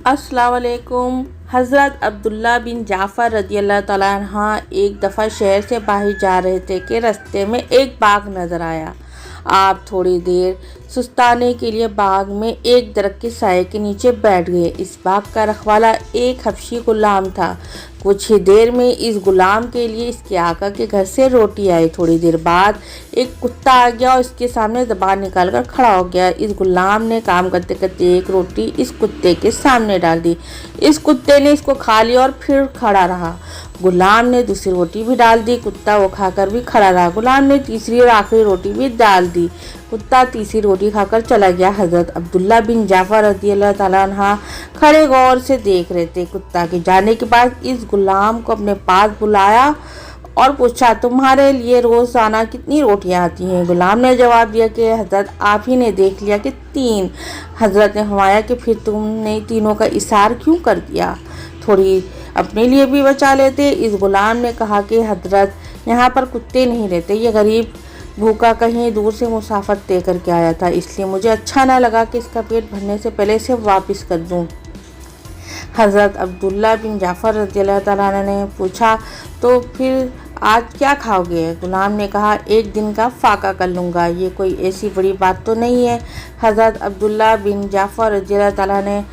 अस्सलाम वालेकुम। हज़रत अब्दुल्ला बिन जाफ़र रज़ी अल्लाह तआला अन्हा एक दफ़ा शहर से बाहर जा रहे थे कि रास्ते में एक बाग नज़र आया। आप थोड़ी देर सुस्ताने के लिए बाग में एक दरख्त के साए के नीचे बैठ गए। इस बाग का रखवाला एक हबशी गुलाम था। कुछ ही देर में इस गुलाम के लिए इसके आका के घर से रोटी आई। थोड़ी देर बाद एक कुत्ता आ गया और इसके सामने ज़बान निकाल कर खड़ा हो गया। इस गुलाम ने काम करते करते एक रोटी इस कुत्ते के सामने डाल दी। इस कुत्ते ने इसको खा लिया और फिर खड़ा रहा। गुलाम ने दूसरी रोटी भी डाल दी। कुत्ता वो खाकर भी खड़ा रहा। गुलाम ने तीसरी और आखिरी रोटी भी डाल दी। कुत्ता तीसरी रोटी खाकर चला गया। हज़रत अब्दुल्ला बिन जाफ़र रज़ी अल्लाह तआला अन्हा खड़े गौर से देख रहे थे। कुत्ता के जाने के बाद इस गुलाम को अपने पास बुलाया और पूछा, तुम्हारे लिए रोज़ाना कितनी रोटियां आती हैं? गुलाम ने जवाब दिया कि हज़रत आप ही ने देख लिया कि 3। हज़रत ने फरमाया कि फिर तुमने तीनों का इसार क्यों कर दिया? थोड़ी अपने लिए भी बचा लेते। इस गुलाम ने कहा कि हज़रत यहाँ पर कुत्ते नहीं रहते, ये गरीब भूखा कहीं दूर से मुसाफर तय करके आया था, इसलिए मुझे अच्छा ना लगा कि इसका पेट भरने से पहले इसे वापस कर दूँ। हज़रत अब्दुल्ला बिन जाफ़र रज़ी अल्लाह तआला अन्हु ने पूछा, तो फिर आज क्या खाओगे? गुलाम ने कहा, एक दिन का फाका कर लूँगा, ये कोई ऐसी बड़ी बात तो नहीं है। हज़रत अब्दुल्ला बिन जाफ़र रज़ी अल्लाह तआला ने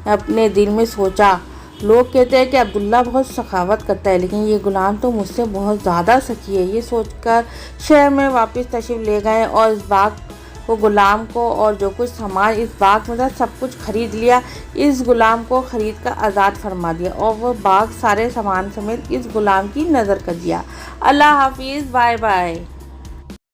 अपने दिल में सोचा, लोग कहते हैं कि अब्दुल्ला बहुत सखावत करता है, लेकिन ये गुलाम तो मुझसे बहुत ज़्यादा सखी है। ये सोचकर शहर में वापस तशरीफ़ ले गए और इस बाग को, गुलाम को और जो कुछ सामान इस बाग में था सब कुछ खरीद लिया। इस गुलाम को खरीद कर आज़ाद फरमा दिया और वह बाग सारे सामान समेत इस गुलाम की नज़र कर दिया। अल्लाह हाफिज़, बाय बाय।